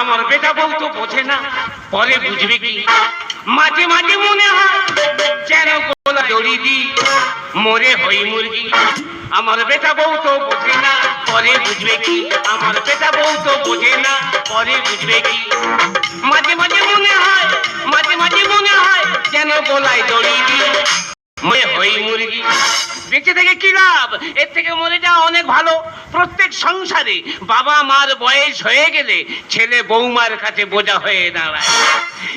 আমার বেটা বউ তো বোঝে না, পরে বুঝবে কি? মাঝে মাঝে মনে হয় যেন গোলা দড়ি দি মরে হই মুরগি। আমার বেটা বউ তো বোঝে না, পরে বুঝবে কি? আমার বেটা বউ তো বোঝে না, পরে বুঝবে কি? মাঝে মাঝে মনে হয়, মাঝে মাঝে মনে হয় যেন গোলায় দড়ি দি মরে হই মুরগি। বেঁচে থেকে কি লাভ? এর থেকে মরে যাওয়া অনেক ভালো। প্রত্যেক সংসারে বাবা মার বয়স হয়ে গেলে ছেলে বৌমার কাছে বোঝা হয়ে দাঁড়ায়।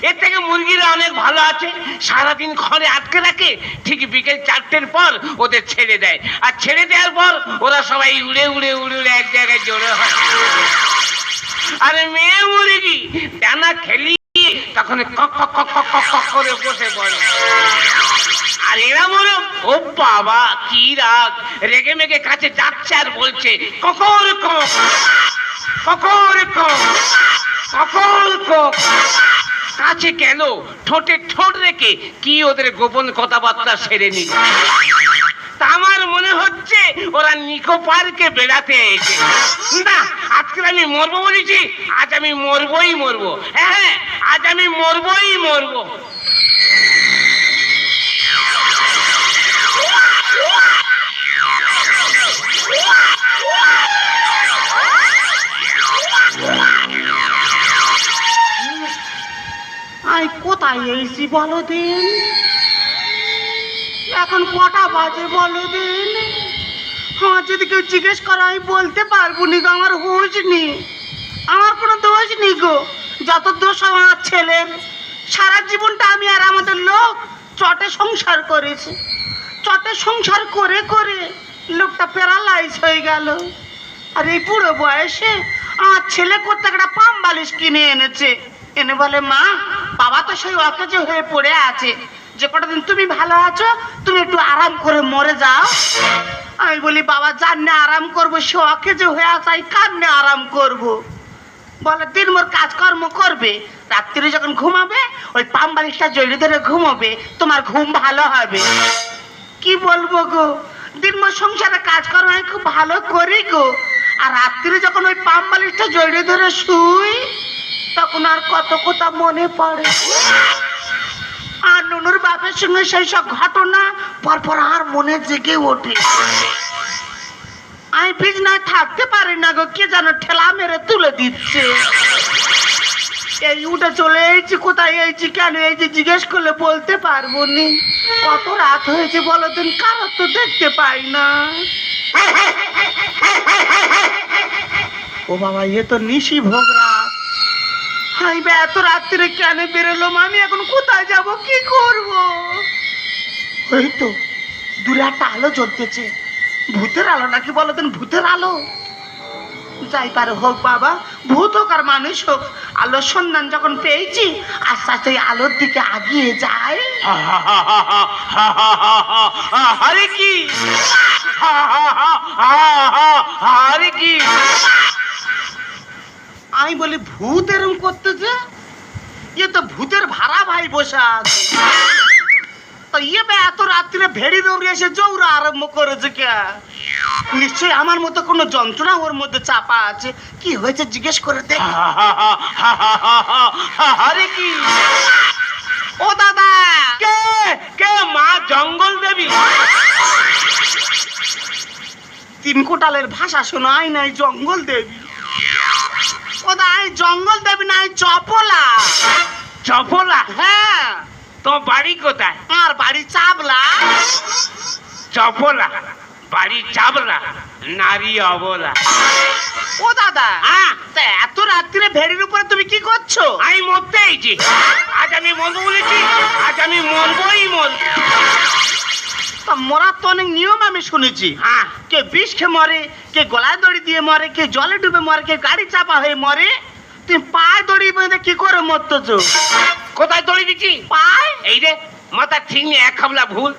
এর থেকে মুরগিরা অনেক ভালো আছে, সারাদিন ঘরে আটকে রাখে, ঠিক বিকেল 4টের পর ওদের ছেড়ে দেয়, আর ছেড়ে দেওয়ার পর ওরা সবাই উড়ে উড়ে উড়ে উড়ে এক জায়গায় জড়ো হয়। আর মেয়ে মুরগি ডানা খেলিয়ে তখন কক কক কক কক কক কক করে বসে পড়ে। আর এরা মনে, ও বাবা কি রাগ, রেগে মেগে কাছে যাচ্ছে আর বলছে ককর কক ককর কক ককর কক। কাছে গেল, ঠোঁটে ঠোঁট রেখে কি ওদের গোপন কথাবার্তা সেরে নিল। তা আমার মনে হচ্ছে ওরা নিকো পার্কে বেড়াতে এসে। না, আজকে আমি মরবো বলেছি, আজ আমি মরবই মরবো। হ্যাঁ, আজ আমি মরবই মরবো। কোথায় এসি বলো দিন? এখন কটা বাজে বলো দিন? আমার যদি কেউ জিজ্ঞেস করো আমি বলতে পারবো নি গো, আমার হুঁশ নেই, আমার কোনো দোষ নেই গো। যত দোষ আমার ছেলের। সারা জীবনটা আমি আর আমাদের লোক চটে সংসার করেছি, চটে সংসার করে করে লোকটা প্যারালাইজ হয়ে গেল। আর এই বুড়ো বয়সে আমার ছেলে করতে একটা পাম বালিশ কিনে এনেছে, এনে বলে মা বাবা তো সেই অকেজে হয়ে পড়ে আছে, যে কটা দিন তুমি ভালো আছো তুমি একটু আরাম করে মরে যাও। আমি বলি বাবা জাননে আরাম করবো, সে অকেজে হয়ে আছে কান্নে আরাম করব। বলে দিনভর কাজকর্ম করবে, রাত্রি যখন ঘুমাবে ওই পাম বালিশটা জড়িয়ে ধরে ঘুমাবে, তোমার ঘুম ভালো হবে। কি বলবো গো, দিনভর সংসারে কাজকর্ম আমি খুব ভালো করি গো, আর রাত্রি যখন ওই পাম বালিশটা জড়িয়ে ধরে শুই তখন আর কত কথা মনে পড়ে। আর নুনুর বাপের সঙ্গে সেই সব ঘটনা পরপর আর মনে জেগে ওঠে। আমি বিছনায় থাকতে পারি না গো, কে যেন ঠেলা মেরে তুলে দিচ্ছে। এই উঠে চলে এসেছি, কোথায় এসেছি কেন এই যে জিজ্ঞেস করলে বলতে পারবো নি। কত রাত হয়েছে বলো দিন, কারো তো দেখতে পাই না। ও বাবা, এ তো নিশি ভোগ রাত। আমি এত রাত্রে কেন বেরোলাম? আমি এখন কোথায় যাব, কি করব? ওই তো দূরে একটা আলো জ্বলতেছে, ভূতের আলো নাকি বলো দিন? ভূতের আলো যাই পারে হোক বাবা, ভূত হোক আর মানুষ হোক, আলোর সন্ধান যখন পেয়েছি আস্তে আস্তে আলোর দিকে আগিয়ে যায়। আরে কি আরে কি? আমি বলি ভূত এরম করতেছে, এ তো ভূতের ভাড়া ভাই বসে আছে। তো ইয়ে এত রাত্রে ভেড়ি দৌড়ে এসে জৌরা আরম্ভ করেছে কে? নিশ্চয়ই আমার মতো কোনো যন্ত্রণা ওর মধ্যে চাপা আছে। কি হয়েছে জিজ্ঞেস করে দেখ। আরে কি? ও দাদা, কে কে? মা জঙ্গল দেবী? তিন কোটালের ভাষা শোনো, আই নাই জঙ্গল দেবী। ও দা, আই জঙ্গল দেবী নাই, চপলা। চপলা? হ্যাঁ। তোমার বাড়ি কোথায়? আর বাড়ি চাবলা। চপলা বাড়ি চাবলা, নারী অবলা। ও দাদা, তা এত রাত্রে ভেড়ির উপরে তুমি কি করছো? আমি মরতে আইছি, আজ আমি মরবো বলেছি, আজ আমি মরবই মরবো। তা মরার তো অনেক নিয়ম আমি শুনেছি। হ্যাঁ, কে বিষ খেয়ে মরে, কে গলায় দড়ি দিয়ে মরে, কে জলে ডুবে মরে, কে গাড়ি চাপা হয়ে মরে। তুমি পায়ে দড়ি বেঁধে কি করে মরতেছো? কোথায় দড়ি দিচ্ছি? পায়ে। এই রে মাথা ঠিক নেই, এক খাবলা ভুল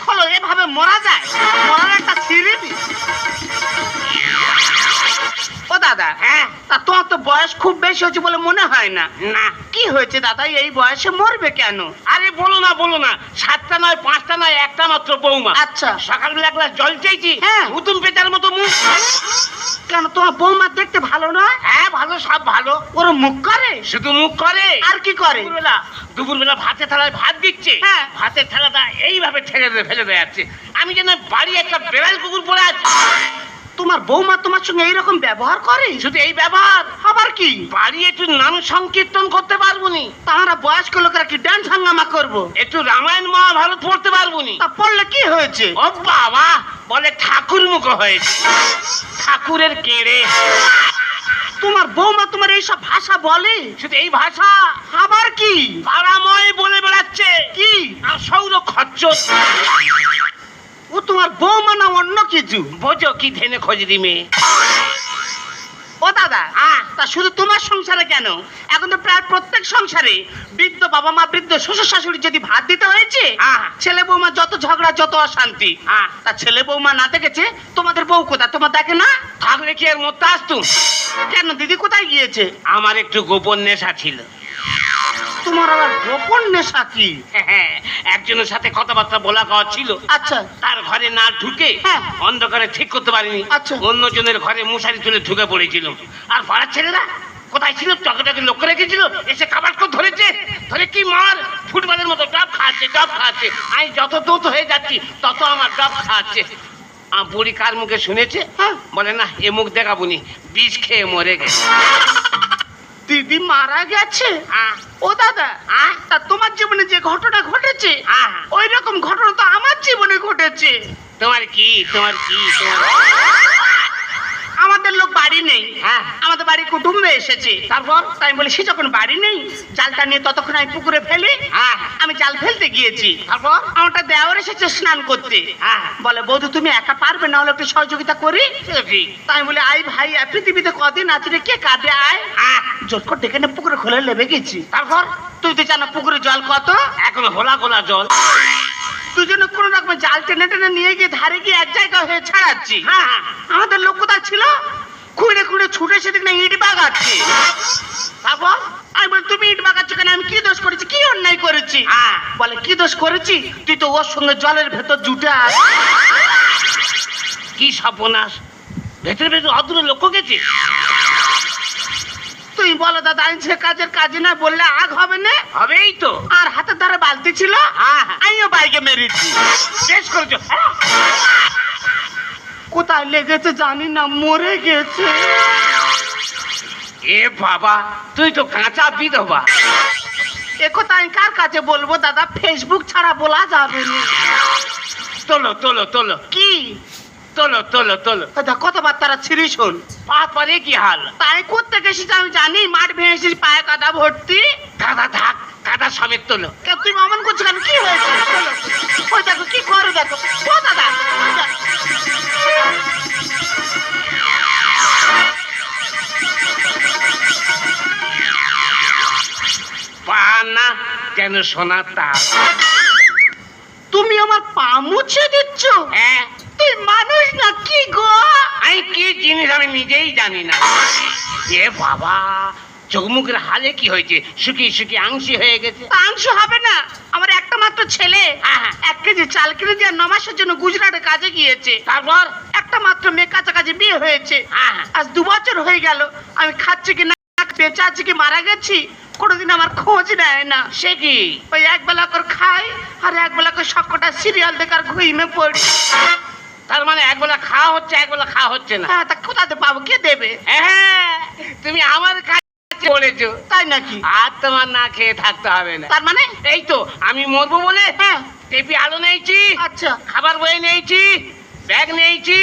হলো, এভাবে মরা যায়? মরার একটা সিঁড়ি। ও দাদা, হ্যাঁ, তা তোমার তো বয়স খুব বেশি হয়েছে বলে মনে হয় না। না। কি হয়েছে দাদা, এই বয়সে মরবে কেন? আরে বলো না বলো না, 7টা নয় 5টা নয়, একটা মাত্র বৌমা। আচ্ছা। সকালবেলা এক গ্লাস জল চাইছি, হ্যাঁ। হুতুম পেটার মতো মুখ। কেন তোমার বৌমা দেখতে ভালো নয়? হ্যাঁ ভালো, সব ভালো। ওর মুখ করে? শুধু মুখ করে, আর কি করে? দুপুরবেলা ভাতের থালায় ভাত দিচ্ছে, হ্যাঁ। ভাতের থালাটা এইভাবে ফেলে দিয়ে যাচ্ছে। আমি যেন বাড়ি একটা বেড়াল কুকুর পড়ে আছি। তোমার বৌমা তোমার সঙ্গে এইরকম ব্যবহার করে? শুধু এই ব্যবহার, আবার কি? বাড়ি একটু নাম সংকীর্তন করতে পারবো নি, তারা বয়স্ক লোকেরা কি ডান্স হাঙ্গামা করবো? একটু রামায়ণ মহাভারত পড়তে পারবো নি। তা পড়লে কি হয়েছে? ও বাবা, বলে ঠাকুর মুখ হয়েছে, ঠাকুরের কেড়ে। তোমার বৌমা তোমার এইসব ভাষা বলে? শুধু এই ভাষা, আবার কি? পাড়াময় বলে বেড়াচ্ছে কি? আর সৌর খচ্চর। ও তোমার বৌমা না অন্য কিছু? বোঝো কি ধেনে খোঁজরি মেয়ে। ও দাদা, তা শুধু তোমার সংসারে কেন, এখন তো প্রায় প্রত্যেক সংসারে বৃদ্ধ বাবা মা, বৃদ্ধ শ্বশুর শাশুড়ি যদি ভাত দিতে হয়েছে, ছেলে বৌমা যত ঝগড়া, যত অশান্তি। তা ছেলে বৌমা না দেখেছে তোমাদের বউ কোথায়? তোমার দেখে না? থাকলে কি এর মধ্যে আসতুম? কেন দিদি কোথায় গিয়েছে? আমার একটু গোপন নেশা ছিল। তোমার আবার গোপন নেশা কি? একজনের সাথে কথাবার্তা বলা কওয়া ছিল। আচ্ছা। তার ঘরে না ঢুকে হ্যাঁ। অন্ধকারে ঠিক করতে পারিনি। আচ্ছা। অন্যজনের ঘরে মশারি তুলে ঢুকে পড়েছিল। আর পাড়ার ছেলেরা কোথায় ছিল টকে লক্ষ্য রেখেছিল, এসে কাবার করে ধরেছে। ধরে কি মার, ফুটবলের মতো ডব খাচ্ছে, ডব খাচ্ছে। আমি যত দ্রুত হয়ে যাচ্ছি তত আমার ডব খাচ্ছে। বুড়ি কার মুখে শুনেছে, বলে না এ মুখ দেখাবুনি, বিষ খেয়ে মরে গেছে। দিদি মারা গেছে? ও দাদা, তা তোমার জীবনে যে ঘটনা ঘটেছে ওই রকম ঘটনা তো আমার জীবনে ঘটেছে। তোমার কি? আমাদের লোক বাড়ি নেই, আমাদের বাড়ি কুটুম্বে এসেছে। তারপর তাই বলে সে যখন বাড়ি নেই, জালটা নিয়ে ততক্ষণ আমি পুকুরে ফেলি। আমি জাল ফেলতে গিয়েছি, তারপর আমারটা দেওয়ার এসেছে স্নান করতে। বলে বৌদি তুমি একা পারবে না, হলে একটু সহযোগিতা করি। তাই বলে আই ভাই, পৃথিবীতে কদিন আছে রে, কে কাঁদে আয়। জোর করে ডেকে নিয়ে পুকুরে খোলে লেবে গেছি। তারপর তুই তো জানো পুকুরে জল কত, এখন হোলা গোলা জল। দুজনে কোন রকম জাল টেনে টেনে নিয়ে গিয়ে ধারে গিয়ে এক জায়গায় হয়ে ছাড়াচ্ছি। আমাদের লোক কোথায় ছিল, খুঁড়ে খুঁড়ে ছুটে সেদিক না ইট বাগাচ্ছে। তারপর আমি বলি তুমি ইট বাগাচ্ছ কেন, আমি কি দোষ করেছি, কি অন্যায় করেছি? বলে কি দোষ করেছি, তুই তো ওর সঙ্গে জলের ভেতর জুটে আস। কি সর্বনাশ, ভেতরে ভেতরে অদূরে লক্ষ্য গেছে। তুই বলো দাদা, আমি সে কাজের কাজে না বললে আগ হবে না? হবেই তো। আর হাতের ধারে বালতি ছিল, আমিও বাইকে মেরেছি। শেষ করেছো? কোথায় লেগেছে জানি না, মরে গেছে। এ বাবা, তুই তো কাঁচা বিধবা। এ কথা আমি কার কাছে বলবো দাদা, ফেসবুক ছাড়া বলা যাবে না। তোলো তোলো তোলো। কি? তোলো তোলো তোলো। কথাবার্তারা ছিঁড়ি শোন। পা পরে কি হাল? তাই করতে গেছিস আমি জানি, মাঠ ভেঙেছিস, পায়ে কাদা ভর্তি। কাদা থাক, কাদা সমেত তোলো। তুই মামন করছিস কেন, কি হয়েছে? ওই দেখো কি করে, দেখো। ও দাদা, পা না যেন সোনা তা। তুমি আমার পা মুছে দিচ্ছ? হ্যাঁ। তুই মানুষ না কি গো? আমি কি জিনিস আমি নিজেই জানি না। এ বাবা, চোখ মুখের হালে কি হয়েছে, শুকিয়ে শুকিয়ে আংশি হয়ে গেছে। আংশ হবে না, আমার একটা মাত্র ছেলে 1 কেজি চাল কিনে দিয়ে 9 মাসের জন্য গুজরাটে কাজে গিয়েছে। তারপর একটা মাত্র মেয়ে, কাছাকাছি বিয়ে হয়েছে। আজ 2 বছর হয়ে গেল, আমি খাচ্ছি কি না, বেঁচে আছি কি মারা গেছি, কোনোদিন আমার খোঁজ নেয় না। সে কি? ওই একবেলা করে খাই আর একবেলা করে সবকটা সিরিয়াল দেখার ঘুমিয়ে পড়ি। তার মানে একবেলা খাওয়া হচ্ছে, একবেলা খাওয়া হচ্ছে না। তা কোথাতে পাবো, কে দেবে? হ্যাঁ, তুমি আমার কাছে বলেছো। তাই নাকি? আর তোমার না খেয়ে থাকতে হবে না। তার মানে এই তো আমি মরবো বলে টেপি আলো নিয়েছি, আচ্ছা, খাবার বই নিয়েছি, ব্যাগ নিয়েছি,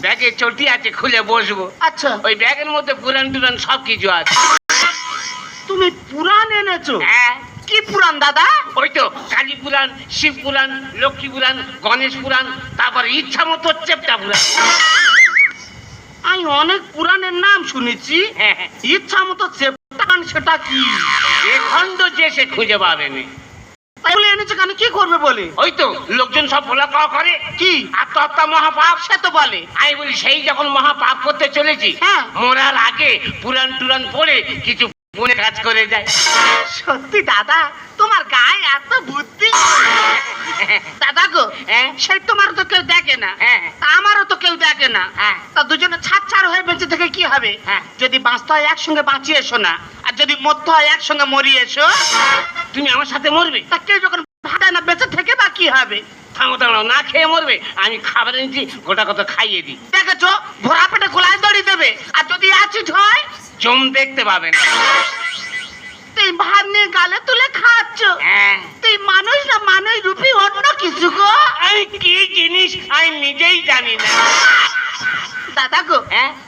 ব্যাগে চটি আছে, খুলে বসবো। আচ্ছা, ওই ব্যাগের মধ্যে পুরান টুরান সব কিছু আছে। তুমি পুরাণ এনেছো? হ্যাঁ। কি পুরাণ দাদা? ওই তো কালী পুরাণ, শিব পুরাণ, লক্ষ্মী পুরাণ, গণেশ পুরাণ, তারপর ইচ্ছা মতো চেপটা পুরাণ। আমি অনেক পুরাণের নাম শুনেছি, ইচ্ছা মতো চেপটা, সেটা কি? এ খন্ড যে সে খুঁজে পাবেনি। তাই বলে এনেছে কেন, কি করবে বলে? ওই তো লোকজন সব বলা কওয়া করে, কি আত্মহত্যা মহাপাপ, সে তো বলে। আমি বলি সেই যখন মহাপাপ করতে চলেছি, মরার আগে পুরাণ টুরান পড়ে কিছু মনে কাজ করে যায়। সত্যি দাদা, তোমার গায়ে এত বুদ্ধি। দাদা গো, সেই তোমার তো কেউ দেখে না, তা আমারও তো কেউ দেখে না, তা দুজনে ছাড় হয়ে বেঁচে থেকে কি হবে? যদি বাঁচতে হয় একসঙ্গে বাঁচিয়ে এসো না, আর যদি মরতে হয় একসঙ্গে মরিয়ে এসো। তুমি আমার সাথে মরবে? তা কেউ যখন ভাড়ায় না বেঁচে থেকে বা কি হবে? থামো থামো, না খেয়ে মরবে? আমি খাবার এনেছি, গোটা কত খাইয়ে দিই। দেখেছো, ভরা পেটে গোলায় দড়ি দেবে, আর যদি অ্যাসিড হয় জম দেখতে পাবেন। তুই ভাত নিয়ে গালে তুলে খাচ্ছ, তুই মানুষ না মানুষ রূপী অন্য কিছু গো। আমি কি জিনিস আমি নিজেই জানি না। দাদা গো,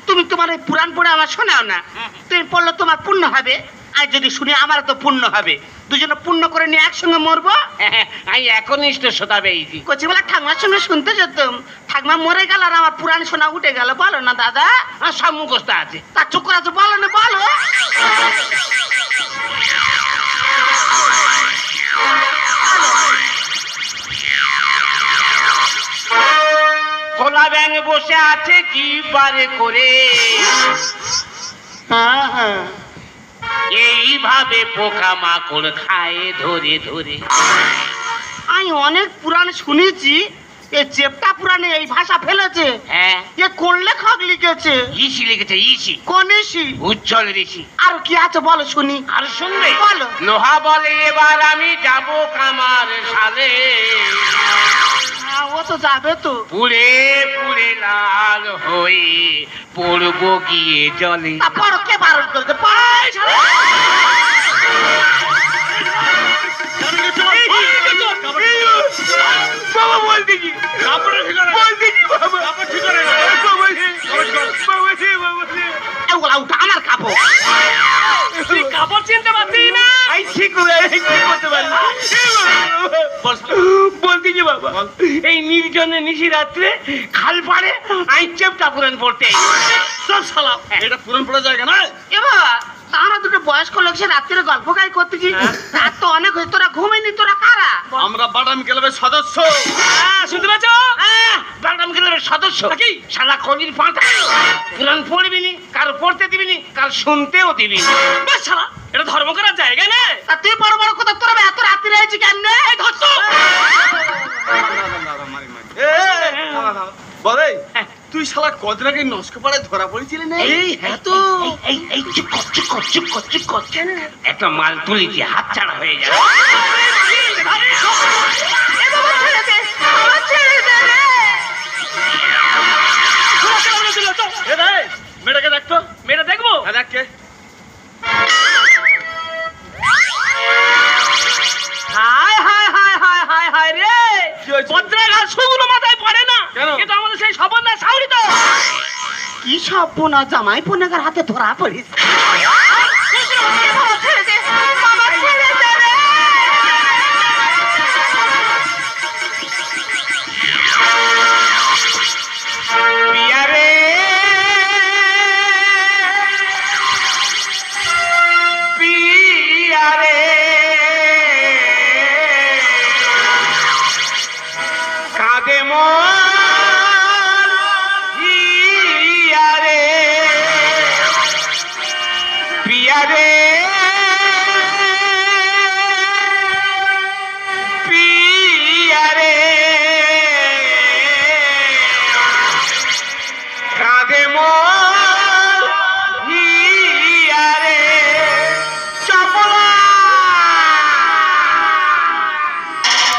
তুমি তোমার এই পুরাণ পড়ে আমার শোনাও না। তুমি পড়লে তোমার পুণ্য হবে, আর যদি শুনি আমার তো পুণ্য হবে। দুজনে পুণ্য করে নিয়ে একসঙ্গে মরবো। আমি একনিষ্ঠ শ্রোতা পেয়েছি। কচিবেলা ঠাকমার সঙ্গে শুনতে যেতাম, ঠাকমা মরে গেল আর আমার পুরাণ শোনা উঠে গেল। বলো না দাদা? আমার সব মুখস্থ আছে। তার চোখ আছে, বলো না বলো। কলা ব্যাঙ বসে আছে জিভ বারে করে, এইভাবে পোকা মাকড় খায় ধরে ধরে। আমি অনেক পুরাণ শুনেছি, এই চেপটা পুরাণে এই ভাষা ফেলেছে। হ্যাঁ, এ কোন লেখক লিখেছে? ইসি লিখেছে, ইসি। কোন ঋষি? উজ্জ্বল ঋষি। আর কি আছে বলো শুনি। আর শুনবে? বলো। লোহা বলে এবার আমি যাব কামার সালে, ও তো যাবে তো। পুড়ে পুড়ে লাল হয়ে পড়বো গিয়ে জলে। তারপর কে বারণ করতে পারে? বাবা বলতে কি? বলতে কি বাবা? ওগুলা উঠা আমার কাপড়। তুই কাপড় চিনতে পারছিস না? আই ঠিক করতে পারি। বলতে কি বাবা, এই নির্জনে নিশি রাত্রে খাল পাড়ে আই চেপটা পুরাণ পড়তে। সব শালা, এটা পুরান পড়া জায়গা না। এ বাবা, তারা দুটো বয়স্ক লোক সে রাত্রে গল্প গাই করতেছি। রাত তো অনেক হয়েছে, তোরা ঘুমাইনি, তোরা কারা? আমরা বাদাম ক্লাবের সদস্য। শুনতে পাচ্ছ? বাংলাম ক্লাবের সদস্য কি শালা কলির পাঁঠা। পুরাণ পড়বি নি, কারো পড়তে দিবি নি, কারো শুনতেও দিবি নি। বেশ শালা, এটা ধর্ম করার জায়গা না। তা তুই বড় বড় কথা, তোরা এত রাত্রি হয়েছে কেন? বলে তুই শালা কদিন আগে নস্ক পাড়ায় ধরা পড়েছিলি না? এই হ্যাঁ তো। এই চুপ কর, চুপ কর, চুপ কর, চুপ কর। একটা মাল তুলেছি, হাত ছাড়া হয়ে যাবে। এ বাবা, ছেড়ে দে, আমার ছেড়ে দে রে। এ রে, মেয়েটাকে দেখতো। মেয়েটা দেখবো? হ্যাঁ, দেখকে। হায় হায় হায় হায় হায় হায় রে, কি হয়েছে? বজ্রাঘাত সুগুলো মাথায় পড়ে না। কেন? কিন্তু আমাদের সেই সবর না সাউরি তো। কি সব বোনা জামাই বোনেগার হাতে ধরা পড়িস। ছেড়ে দে, বাবা ছেড়ে দে রে। পিয়া রে, পিয়া রে, কাঁদে মন